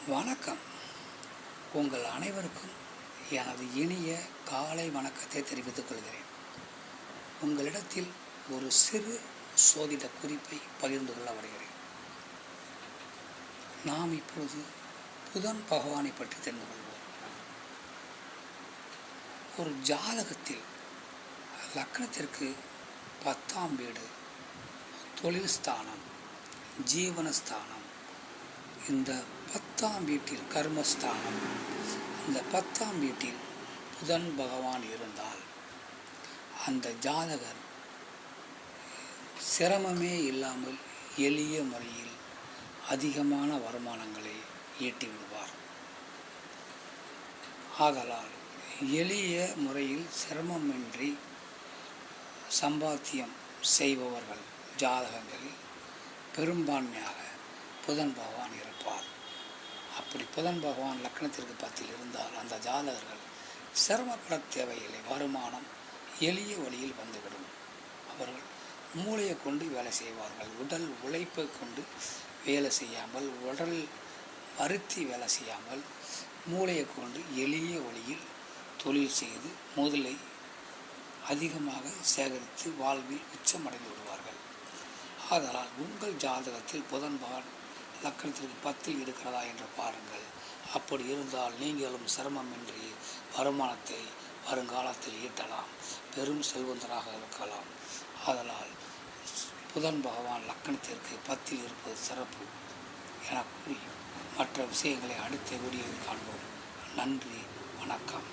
வணக்கம். உங்கள் அனைவருக்கும் எனது இனிய காலை வணக்கத்தை தெரிவித்துக் கொள்கிறேன். உங்களிடத்தில் ஒரு சிறு சோதிட குறிப்பை பகிர்ந்து கொள்ள வருகிறேன். நாம் இப்பொழுது புதன் பகவானை பற்றி தெரிந்து கொள்வோம். ஒரு ஜாதகத்தில் லக்னத்திற்கு 10ஆம் வீடு, தொழில் ஸ்தானம், ஜீவனஸ்தானம், இந்த 10ஆம் வீட்டில் கர்மஸ்தானம், இந்த 10ஆம் வீட்டில் புதன் பகவான் இருந்தால் அந்த ஜாதகர் சிரமமே இல்லாமல் எளிய முறையில் அதிகமான வருமானங்களை ஈட்டி விடுவார். ஆதலால் எளிய முறையில் சிரமமின்றி சம்பாத்தியம் செய்பவர்கள் ஜாதகங்களில் பெரும்பான்மையாக புதன் பகவான் இருப்பார். அப்படி புதன் பகவான் லக்னத்திற்கு 10 இருந்தால் அந்த ஜாதகர்கள் சிரமப்பட தேவையில்லை. வருமானம் எளிய வழியில் வந்துவிடும். அவர்கள் மூளையை கொண்டு வேலை செய்வார்கள். உடல் உழைப்பை கொண்டு வேலை செய்யாமல், உடல் வருத்தி வேலை செய்யாமல், மூளையை கொண்டு எளிய வழியில் தொழில் செய்து முதலை அதிகமாக சேகரித்து வாழ்வில் உச்சமடைந்து விடுவார்கள். ஆதலால் உங்கள் ஜாதகத்தில் புதன் பகவான் லக்னத்திற்கு 10 இருக்கிறதா என்று பாருங்கள். அப்படி இருந்தால் நீங்களும் சிரமமின்றி வருமானத்தை வருங்காலத்தில் ஈட்டலாம், பெரும் செல்வந்தராக இருக்கலாம். ஆதலால் புதன் பகவான் லக்னத்திற்கு 10 இருப்பது சிறப்பு என கூறி மற்ற விஷயங்களை அடுத்த வீடியோவில் காண்போம். நன்றி, வணக்கம்.